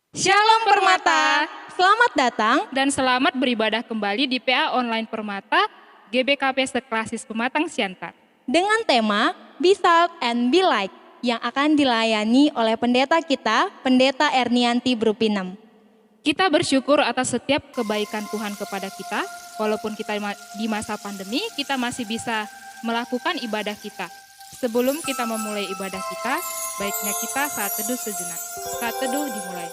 Shalom Permata, Selamat datang dan selamat beribadah kembali di PA Online Permata, GBKP Seklasis Pematang Siantar. dengan tema Be Salt and Be Light yang akan dilayani oleh pendeta kita, Pendeta Ernianti Brupinem. Kita bersyukur atas setiap kebaikan Tuhan kepada kita, walaupun kita di masa pandemi, kita masih bisa melakukan ibadah kita. Sebelum kita memulai ibadah kita, baiknya kita saat teduh sejenak. Saat teduh dimulai.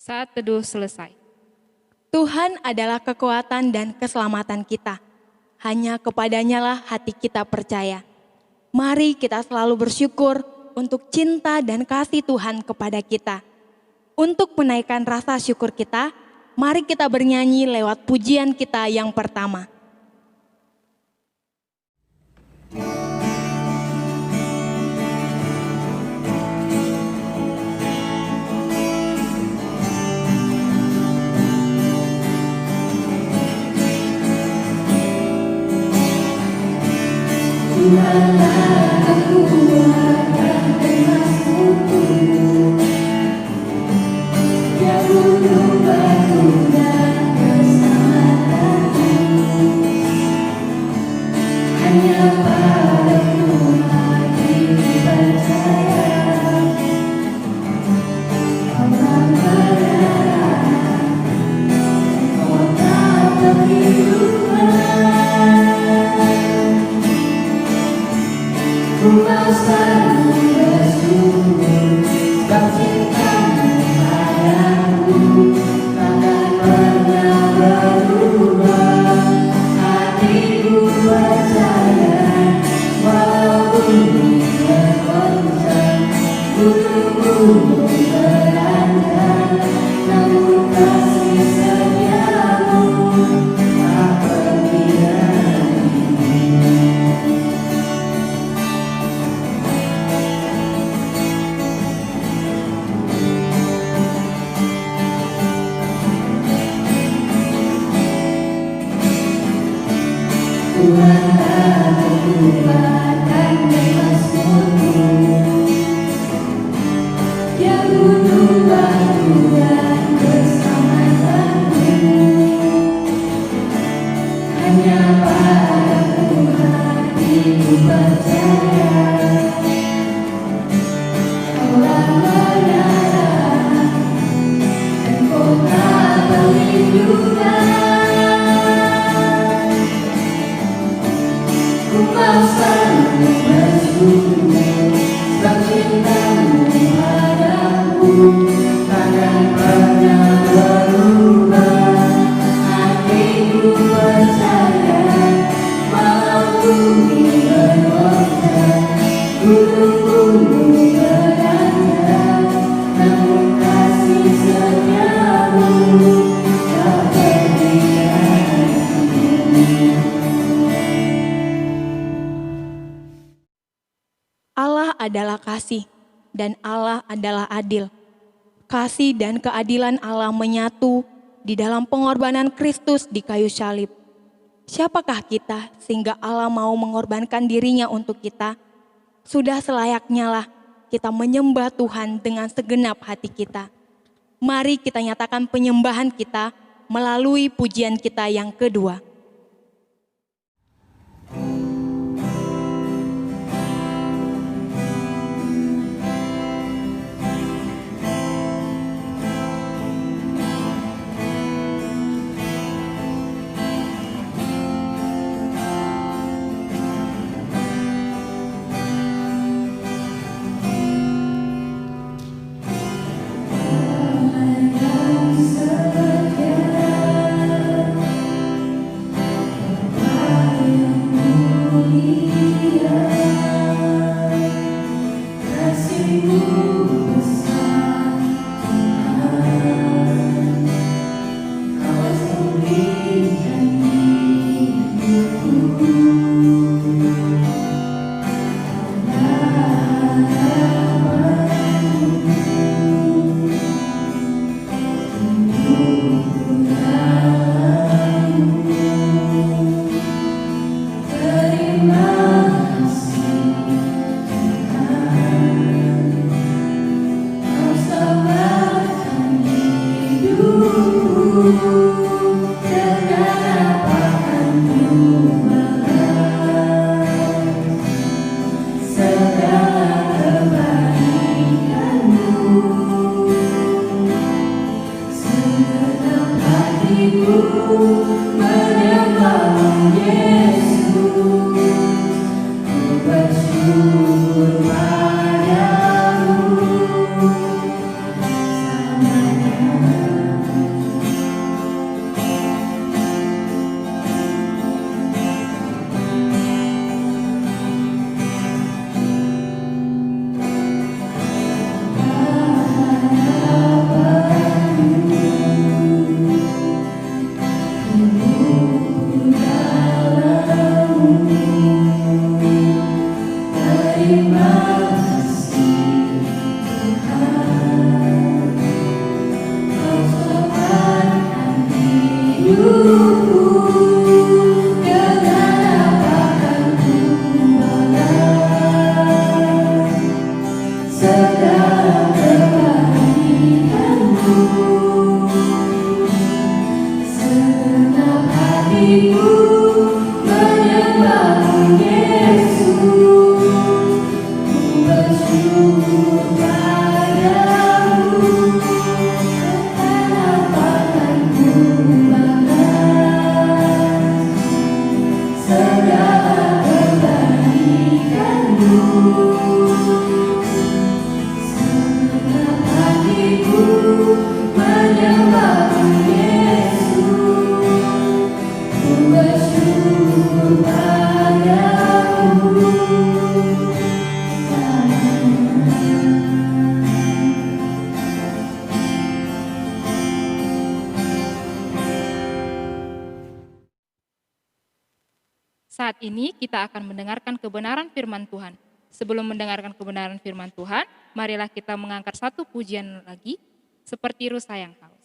Saat teduh selesai. Tuhan adalah kekuatan dan keselamatan kita. Hanya kepadanya lah hati kita percaya. Mari kita selalu bersyukur untuk cinta dan kasih Tuhan kepada kita. Untuk menaikkan rasa syukur kita, mari kita bernyanyi lewat pujian kita yang pertama. Tuhanlah kekuatan emasku, Dia bunuh batu dan keselamatanku. Hanya pada Tuhan dipercaya, Allah berharap kota kehidupan. Ku mau selalu bersyukur, sebab cinta-Mu padaku takkan pernah berubah. Hatiku percaya, walaupun bergoncang, gunung-gunung beranjak, namun kasih setia-Mu tak pergi dari Tuhanlah kekuatan emasku, Dia bunuh batu dan keselamatanku. Hanya pada Tuhan ku percaya, Allah menyerah dan kota perlindungan. Ku mau selalu bersyukur, sebab cinta-Mu padaku takkan adalah kasih dan Allah adalah adil. Kasih dan keadilan Allah menyatu di dalam pengorbanan Kristus di kayu salib. Siapakah kita sehingga Allah mau mengorbankan dirinya untuk kita? Sudah selayaknya lah kita menyembah Tuhan dengan segenap hati kita. Mari kita nyatakan penyembahan kita melalui pujian kita yang kedua. Saat ini kita akan mendengarkan kebenaran firman Tuhan. Sebelum mendengarkan kebenaran firman Tuhan, marilah kita mengangkat satu pujian lagi, seperti rusa yang haus.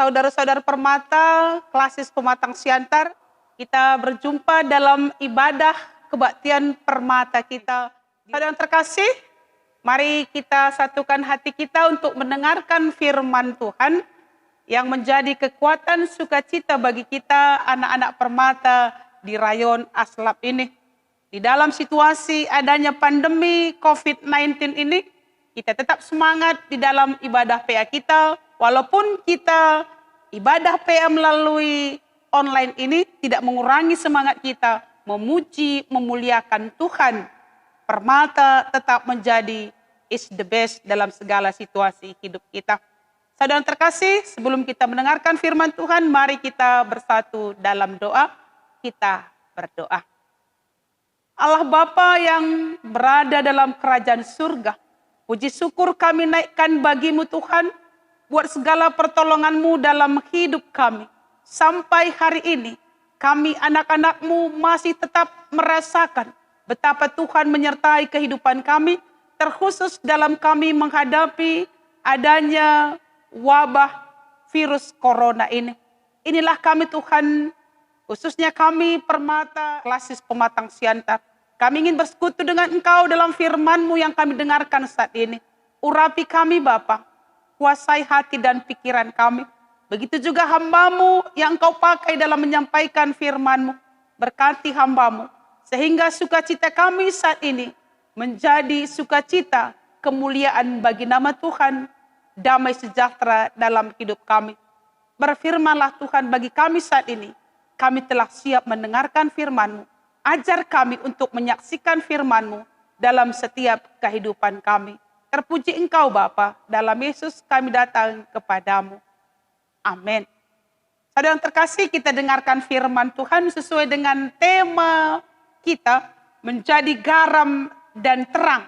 saudara-saudara Permata, Klasis Pematang Siantar, kita berjumpa dalam ibadah kebaktian Permata kita. Saudara yang terkasih, mari kita satukan hati kita untuk mendengarkan firman Tuhan yang menjadi kekuatan sukacita bagi kita anak-anak Permata di rayon Aslap ini. Di dalam situasi adanya pandemi COVID-19 ini, kita tetap semangat di dalam ibadah PA kita, walaupun kita ibadah PA melalui online ini tidak mengurangi semangat kita memuji, memuliakan Tuhan. Permata tetap menjadi is the best dalam segala situasi hidup kita. Saudara terkasih, sebelum kita mendengarkan firman Tuhan, mari kita bersatu dalam doa. Kita berdoa. Allah Bapa yang berada dalam kerajaan surga, puji syukur kami naikkan bagimu Tuhan, buat segala pertolongan-Mu dalam hidup kami. Sampai hari ini, kami anak-anak-Mu masih tetap merasakan betapa Tuhan menyertai kehidupan kami, terkhusus dalam kami menghadapi adanya wabah virus corona ini. Inilah kami Tuhan, khususnya kami Permata, Klasis Pematang Siantar. Kami ingin bersekutu dengan Engkau dalam firman-Mu yang kami dengarkan saat ini. Urapi kami Bapa, kuasai hati dan pikiran kami. Begitu juga hamba-Mu yang Engkau pakai dalam menyampaikan firman-Mu. Berkati hamba-Mu, sehingga sukacita kami saat ini menjadi sukacita kemuliaan bagi nama Tuhan, damai sejahtera dalam hidup kami. Berfirmanlah Tuhan bagi kami saat ini, kami telah siap mendengarkan firman-Mu. Ajar kami untuk menyaksikan firman-Mu dalam setiap kehidupan kami. Terpuji Engkau Bapa, dalam Yesus kami datang kepadamu. Amin. Saudara yang terkasih, kita dengarkan firman Tuhan sesuai dengan tema kita, menjadi garam dan terang.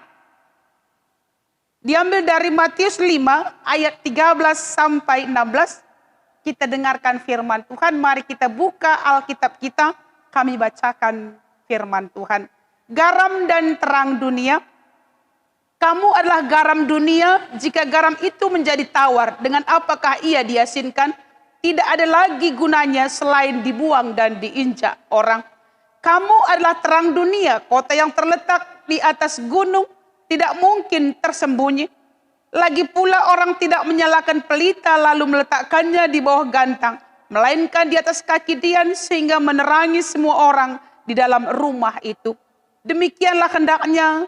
Diambil dari Matius 5 ayat 13 sampai 16. Kita dengarkan firman Tuhan. Mari kita buka Alkitab kita. Kami bacakan firman Tuhan. Garam dan terang dunia. Kamu adalah garam dunia. Jika garam itu menjadi tawar, dengan apakah ia diasinkan? Tidak ada lagi gunanya selain dibuang dan diinjak orang. Kamu adalah terang dunia. Kota yang terletak di atas gunung tidak mungkin tersembunyi. Lagi pula orang tidak menyalakan pelita lalu meletakkannya di bawah gantang, melainkan di atas kaki dian sehingga menerangi semua orang di dalam rumah itu. Demikianlah hendaknya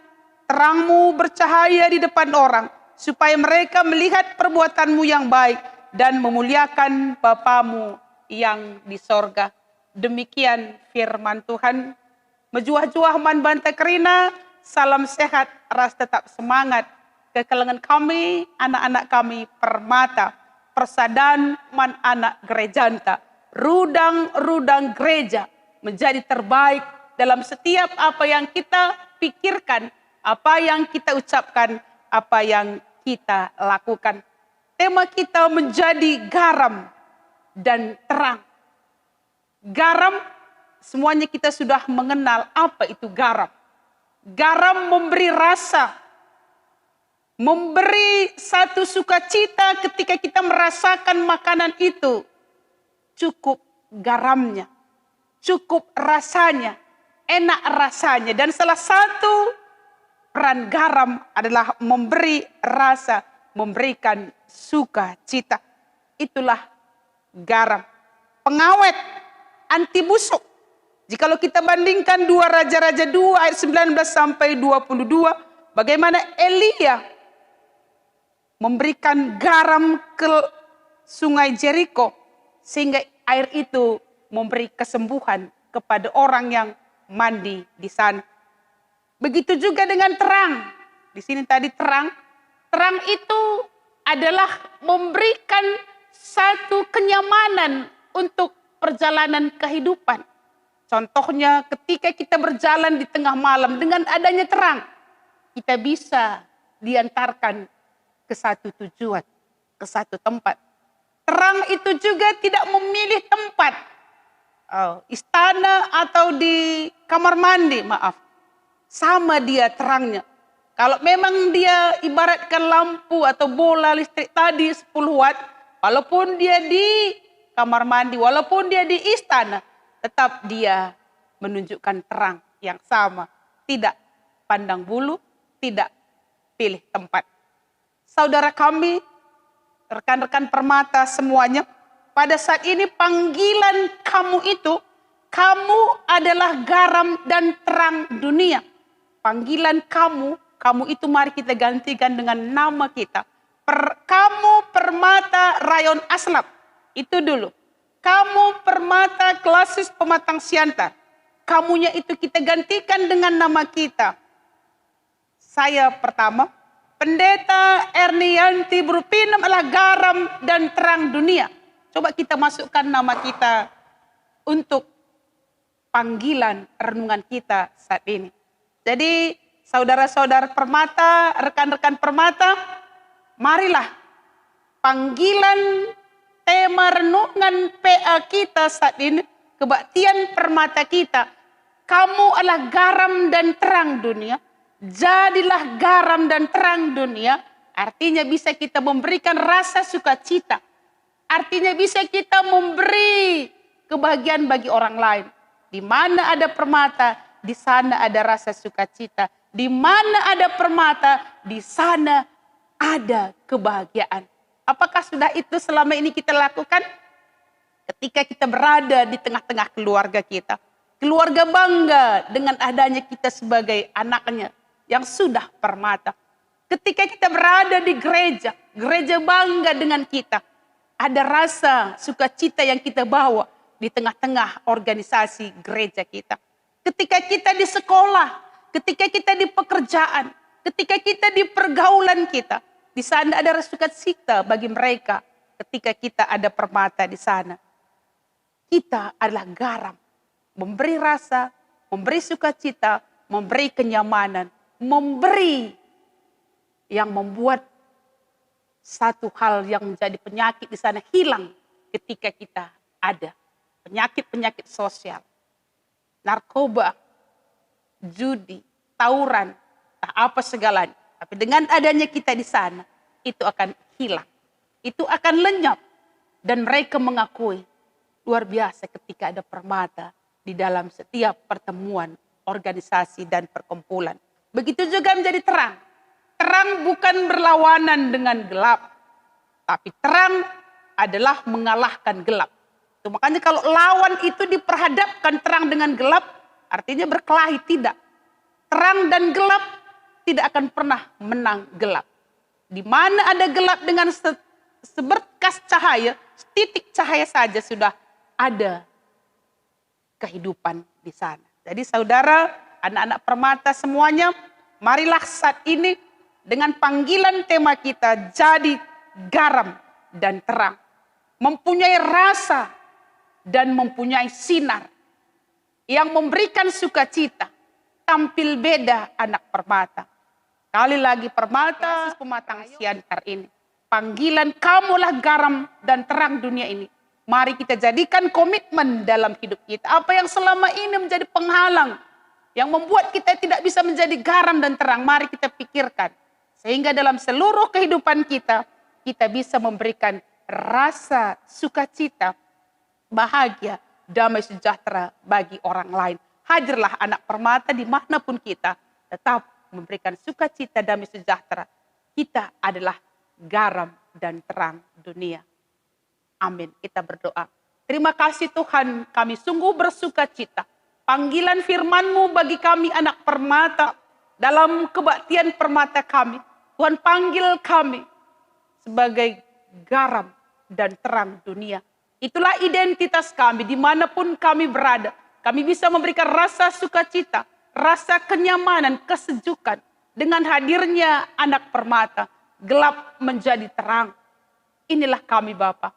terangmu bercahaya di depan orang, supaya mereka melihat perbuatanmu yang baik dan memuliakan Bapamu yang di sorga. Demikian firman Tuhan. Mejuah-juah man bantai kerina, salam sehat, ras tetap semangat. Kekelengan kami, anak-anak kami Permata, persadan man anak gerejanta, rudang-rudang gereja menjadi terbaik dalam setiap apa yang kita pikirkan, apa yang kita ucapkan, apa yang kita lakukan. Tema kita menjadi garam dan terang. Garam, semuanya kita sudah mengenal apa itu garam. Garam memberi rasa, memberi satu sukacita ketika kita merasakan makanan itu. Cukup garamnya, cukup rasanya, enak rasanya. Dan salah satu peran garam adalah memberi rasa, memberikan sukacita. Itulah garam. Pengawet, anti busuk. Jikalau kita bandingkan 2 Raja-Raja 2 ayat 19 sampai 22, bagaimana Elia memberikan garam ke sungai Jericho sehingga air itu memberi kesembuhan kepada orang yang mandi di sana. Begitu juga dengan terang. Di sini tadi terang. Terang itu adalah memberikan satu kenyamanan untuk perjalanan kehidupan. Contohnya ketika kita berjalan di tengah malam dengan adanya terang, kita bisa diantarkan ke satu tujuan, ke satu tempat. Terang itu juga tidak memilih tempat. Istana atau di kamar mandi, maaf. Sama dia terangnya. Kalau memang dia ibaratkan lampu atau bola listrik tadi 10 watt, walaupun dia di kamar mandi, walaupun dia di istana, tetap dia menunjukkan terang yang sama. Tidak pandang bulu, tidak pilih tempat. Saudara kami, rekan-rekan permata semuanya, pada saat ini panggilan kamu itu, kamu adalah garam dan terang dunia. Panggilan kamu itu mari kita gantikan dengan nama kita. Kamu permata rayon Aslap, itu dulu. Kamu permata klasis pematang siantar. Kamunya itu kita gantikan dengan nama kita. Saya pertama, Pendeta Ernianti Brupinem adalah garam dan terang dunia. Coba kita masukkan nama kita untuk panggilan renungan kita saat ini. Jadi saudara-saudara permata, rekan-rekan permata, marilah panggilan tema renungan PA kita saat ini, kebaktian permata kita. Kamu adalah garam dan terang dunia. Jadilah garam dan terang dunia, artinya bisa kita memberikan rasa sukacita. Artinya bisa kita memberi kebahagiaan bagi orang lain. Di mana ada permata, di sana ada rasa sukacita. Di mana ada permata, di sana ada kebahagiaan. Apakah sudah itu selama ini kita lakukan? Ketika kita berada di tengah-tengah keluarga kita. Keluarga bangga dengan adanya kita sebagai anaknya yang sudah permata. Ketika kita berada di gereja, gereja bangga dengan kita. Ada rasa sukacita yang kita bawa di tengah-tengah organisasi gereja kita. Ketika kita di sekolah, ketika kita di pekerjaan, ketika kita di pergaulan kita, di sana ada rasa sukacita bagi mereka. Ketika kita ada permata di sana, kita adalah garam, memberi rasa, memberi sukacita, memberi kenyamanan, memberi yang membuat satu hal yang menjadi penyakit di sana hilang ketika kita ada. Penyakit-penyakit sosial, narkoba, judi, tawuran, tak apa segalanya. Tapi dengan adanya kita di sana, itu akan hilang. Itu akan lenyap. Dan mereka mengakui, luar biasa ketika ada permata di dalam setiap pertemuan, organisasi, dan perkumpulan. Begitu juga menjadi terang. Terang bukan berlawanan dengan gelap. Tapi terang adalah mengalahkan gelap. Itu makanya kalau lawan itu diperhadapkan terang dengan gelap, artinya berkelahi, tidak. Terang dan gelap tidak akan pernah menang gelap. Di mana ada gelap dengan seberkas cahaya, setitik cahaya saja sudah ada kehidupan di sana. Jadi saudara, anak-anak permata semuanya, marilah saat ini dengan panggilan tema kita jadi garam dan terang. Mempunyai rasa dan mempunyai sinar yang memberikan sukacita. Tampil beda anak permata. Kali lagi permata, pematang siantar ini. Panggilan kamulah garam dan terang dunia ini. Mari kita jadikan komitmen dalam hidup kita. Apa yang selama ini menjadi penghalang, yang membuat kita tidak bisa menjadi garam dan terang, mari kita pikirkan. Sehingga dalam seluruh kehidupan kita, kita bisa memberikan rasa sukacita, bahagia, damai sejahtera bagi orang lain. Hadirlah anak permata dimanapun kita, tetap memberikan sukacita, damai sejahtera. Kita adalah garam dan terang dunia. Amin. Kita berdoa. Terima kasih Tuhan, kami sungguh bersukacita. Panggilan firman-Mu bagi kami anak permata dalam kebaktian permata kami. Tuhan panggil kami sebagai garam dan terang dunia. Itulah identitas kami dimanapun kami berada. Kami bisa memberikan rasa sukacita, rasa kenyamanan, kesejukan. Dengan hadirnya anak permata, gelap menjadi terang. Inilah kami Bapa.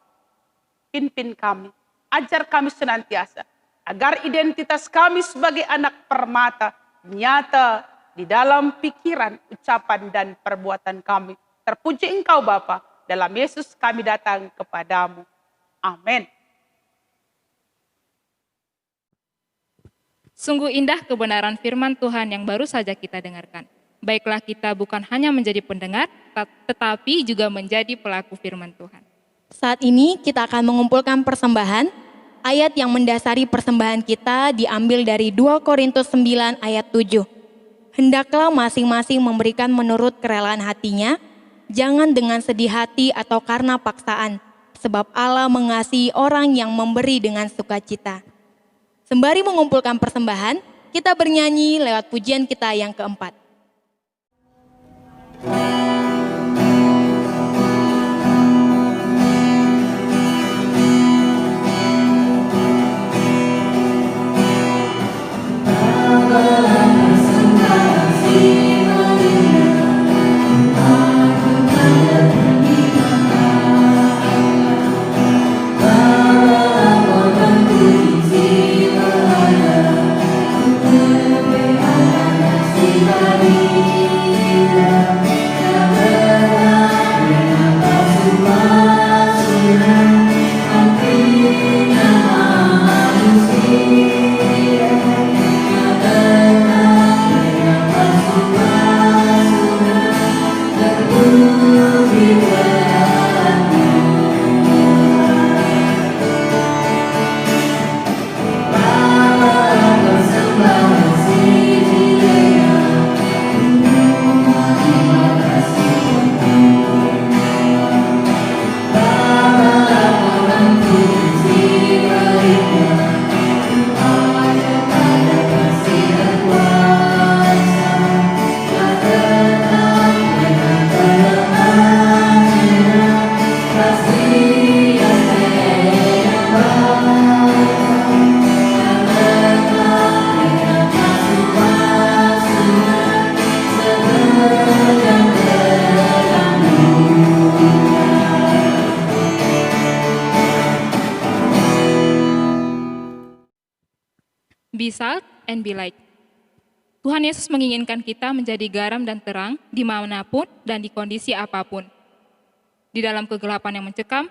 Pimpin kami, ajar kami senantiasa. Agar identitas kami sebagai anak permata nyata di dalam pikiran, ucapan, dan perbuatan kami. Terpuji Engkau Bapa, dalam Yesus kami datang kepadamu. Amin. Sungguh indah kebenaran firman Tuhan yang baru saja kita dengarkan. Baiklah kita bukan hanya menjadi pendengar, tetapi juga menjadi pelaku firman Tuhan. Saat ini kita akan mengumpulkan persembahan. Ayat yang mendasari persembahan kita diambil dari 2 Korintus 9 ayat 7. Hendaklah masing-masing memberikan menurut kerelaan hatinya, jangan dengan sedih hati atau karena paksaan, sebab Allah mengasihi orang yang memberi dengan sukacita. Sembari mengumpulkan persembahan, kita bernyanyi lewat pujian kita yang keempat. Be salt and be light. Tuhan Yesus menginginkan kita menjadi garam dan terang dimanapun dan di kondisi apapun. Di dalam kegelapan yang mencekam,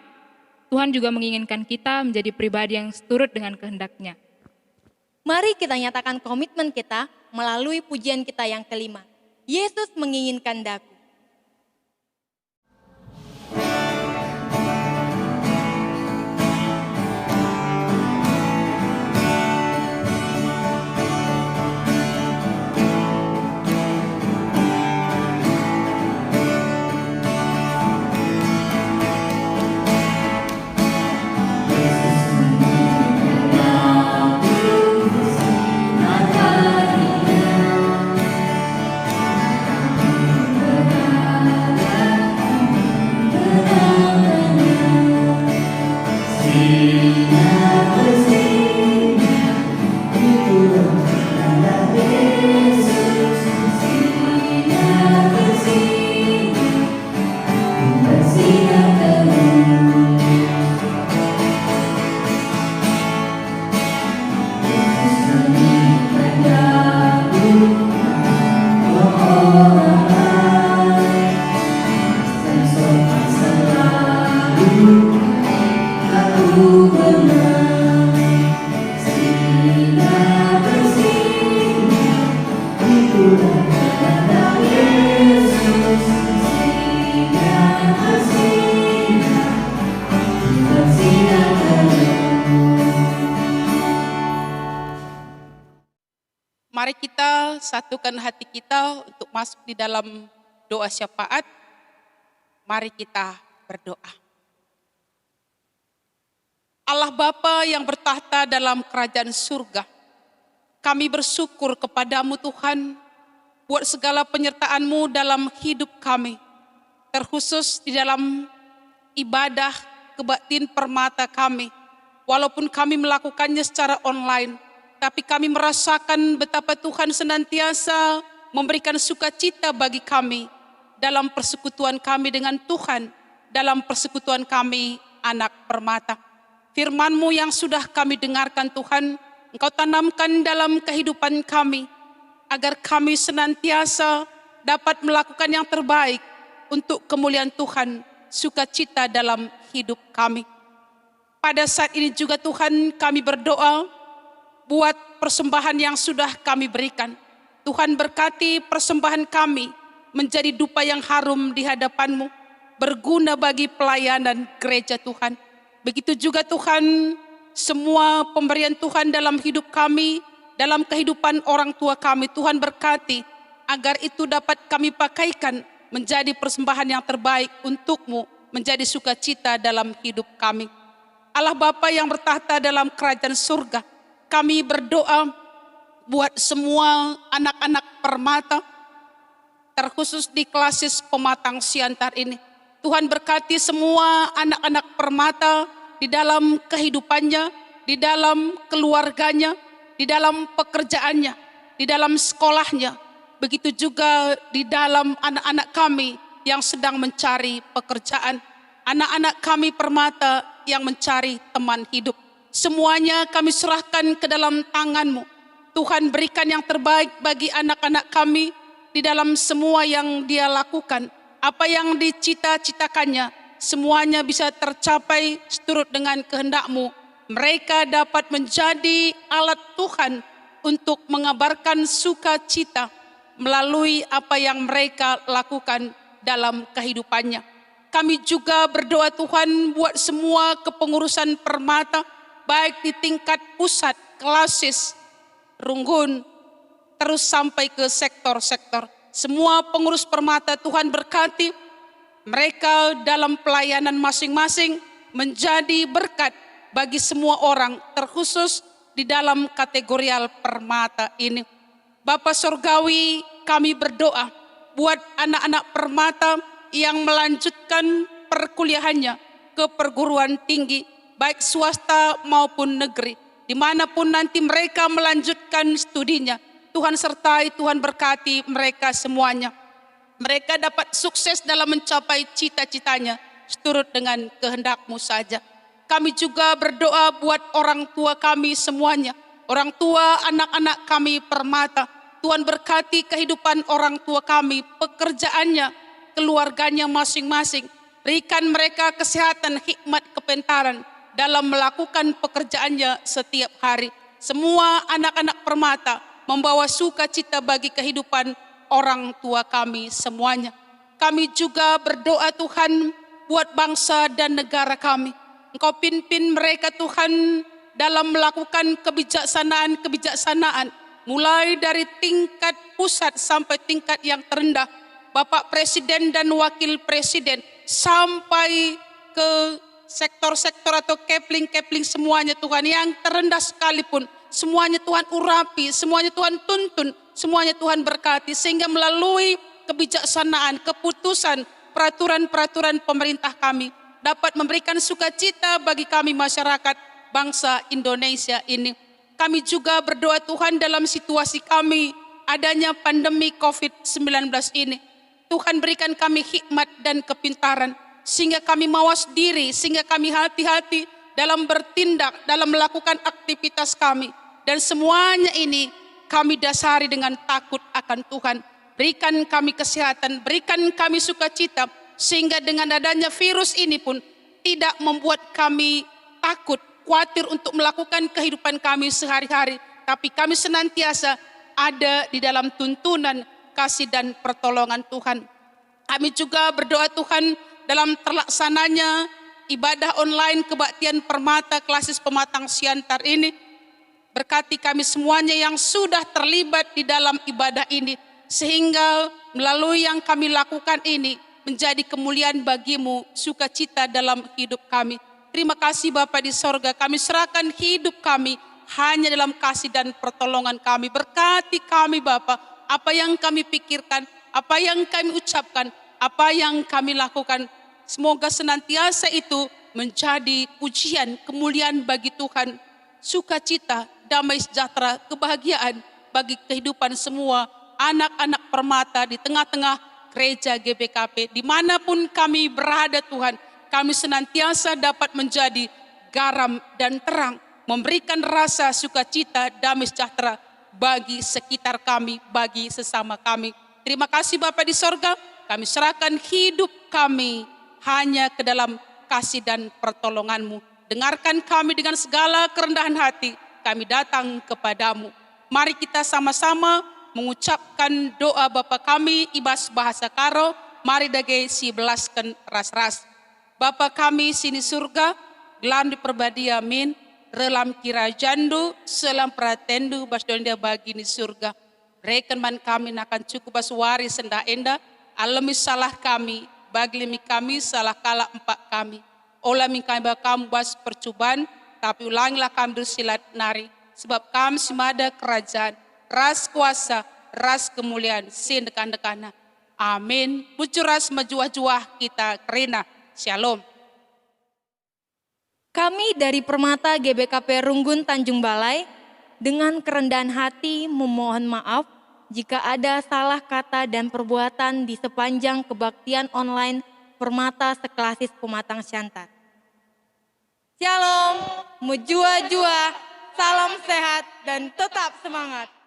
Tuhan juga menginginkan kita menjadi pribadi yang seturut dengan kehendak-Nya. Mari kita nyatakan komitmen kita melalui pujian kita yang kelima. Yesus menginginkan daku. Mari kita satukan hati kita untuk masuk di dalam doa syafaat. Mari kita berdoa. Allah Bapa yang bertahta dalam kerajaan surga, kami bersyukur kepadamu Tuhan buat segala penyertaan-Mu dalam hidup kami, terkhusus di dalam ibadah kebaktian permata kami. Walaupun kami melakukannya secara online, tapi kami merasakan betapa Tuhan senantiasa memberikan sukacita bagi kami dalam persekutuan kami dengan Tuhan, dalam persekutuan kami anak permata. Firman-Mu yang sudah kami dengarkan Tuhan, Engkau tanamkan dalam kehidupan kami, agar kami senantiasa dapat melakukan yang terbaik untuk kemuliaan Tuhan, sukacita dalam hidup kami. Pada saat ini juga Tuhan kami berdoa, buat persembahan yang sudah kami berikan. Tuhan berkati persembahan kami menjadi dupa yang harum di hadapan-Mu. berguna bagi pelayanan gereja Tuhan. Begitu juga Tuhan, semua pemberian Tuhan dalam hidup kami, dalam kehidupan orang tua kami, Tuhan berkati agar itu dapat kami pakaikan menjadi persembahan yang terbaik untuk-Mu, menjadi sukacita dalam hidup kami. Allah Bapa yang bertahta dalam kerajaan surga, kami berdoa buat semua anak-anak permata, terkhusus di klasis pematang siantar ini. Tuhan berkati semua anak-anak permata di dalam kehidupannya, di dalam keluarganya, di dalam pekerjaannya, di dalam sekolahnya. Begitu juga di dalam anak-anak kami yang sedang mencari pekerjaan. Anak-anak kami permata yang mencari teman hidup. Semuanya kami serahkan ke dalam tangan-Mu. Tuhan berikan yang terbaik bagi anak-anak kami di dalam semua yang dia lakukan. Apa yang dicita-citakannya, semuanya bisa tercapai seturut dengan kehendak-Mu. Mereka dapat menjadi alat Tuhan untuk mengabarkan sukacita melalui apa yang mereka lakukan dalam kehidupannya. Kami juga berdoa Tuhan buat semua kepengurusan permata, baik di tingkat pusat, klasis, runggun, terus sampai ke sektor-sektor. Semua pengurus permata Tuhan berkati mereka dalam pelayanan masing-masing menjadi berkat bagi semua orang, terkhusus di dalam kategorial permata ini. Bapa Surgawi, kami berdoa buat anak-anak permata yang melanjutkan perkuliahannya ke perguruan tinggi, baik swasta maupun negeri. Dimanapun nanti mereka melanjutkan studinya, Tuhan sertai, Tuhan berkati mereka semuanya. Mereka dapat sukses dalam mencapai cita-citanya, seturut dengan kehendak-Mu saja. Kami juga berdoa buat orang tua kami semuanya, orang tua anak-anak kami permata. Tuhan berkati kehidupan orang tua kami, pekerjaannya, keluarganya masing-masing. Berikan mereka kesehatan, hikmat, kepintaran dalam melakukan pekerjaannya setiap hari. Semua anak-anak permata membawa sukacita bagi kehidupan orang tua kami semuanya. Kami juga berdoa Tuhan buat bangsa dan negara kami. Engkau pimpin mereka Tuhan dalam melakukan kebijaksanaan, mulai dari tingkat pusat sampai tingkat yang terendah. Bapak Presiden dan Wakil Presiden sampai ke sektor-sektor atau kepling-kepling semuanya Tuhan, yang terendah sekalipun. Semuanya Tuhan urapi, semuanya Tuhan tuntun, semuanya Tuhan berkati. Sehingga melalui kebijaksanaan, keputusan, peraturan-peraturan pemerintah kami dapat memberikan sukacita bagi kami masyarakat bangsa Indonesia ini. Kami juga berdoa Tuhan dalam situasi kami adanya pandemi COVID-19 ini. Tuhan berikan kami hikmat dan kepintaran sehingga kami mawas diri, sehingga kami hati-hati dalam bertindak, dalam melakukan aktivitas kami. Dan semuanya ini kami dasari dengan takut akan Tuhan. Berikan kami kesehatan, berikan kami sukacita, sehingga dengan adanya virus ini pun tidak membuat kami takut, khawatir untuk melakukan kehidupan kami sehari-hari. Tapi kami senantiasa ada di dalam tuntunan, kasih dan pertolongan Tuhan. Kami juga berdoa Tuhan dalam terlaksananya ibadah online kebaktian permata klasis pematang siantar ini. Berkati kami semuanya yang sudah terlibat di dalam ibadah ini, sehingga melalui yang kami lakukan ini menjadi kemuliaan bagi-Mu, sukacita dalam hidup kami. Terima kasih Bapa di sorga, kami serahkan hidup kami hanya dalam kasih dan pertolongan kami. Berkati kami Bapa, apa yang kami pikirkan, apa yang kami ucapkan, apa yang kami lakukan. Semoga senantiasa itu menjadi pujian, kemuliaan bagi Tuhan. Sukacita, damai sejahtera, kebahagiaan bagi kehidupan semua anak-anak permata di tengah-tengah gereja GBKP. Dimanapun kami berada Tuhan, kami senantiasa dapat menjadi garam dan terang, memberikan rasa sukacita, damai sejahtera bagi sekitar kami, bagi sesama kami. Terima kasih Bapa di sorga, kami serahkan hidup kami hanya ke dalam kasih dan pertolongan-Mu. Dengarkan kami dengan segala kerendahan hati, kami datang kepadamu. Mari kita sama-sama mengucapkan doa Bapa kami, Ibas Bahasa Karo, mari dage si belaskan ras-ras. Bapa kami sini surga, gelam di perbadi amin, relam kira jandu, selam pratendu, bas donda bagi ni surga. Reken man kami akan cukup bas wari senda enda, alami salah kami, baglimi kami salah kala empat kami. Olah mi kami bakam bas percobaan, tapi ulangilah kami bersilat nari, sebab kami semada kerajaan, ras kuasa, ras kemuliaan, sin dekan-dekana. Amin. Pucu ras majuah-juah kita kerina. Shalom. Kami dari Permata GBKP Runggun Tanjung Balai dengan kerendahan hati memohon maaf jika ada salah kata dan perbuatan di sepanjang kebaktian online Permata Seklasis Pematang Siantar. Shalom, mujua-jua, salam sehat dan tetap semangat.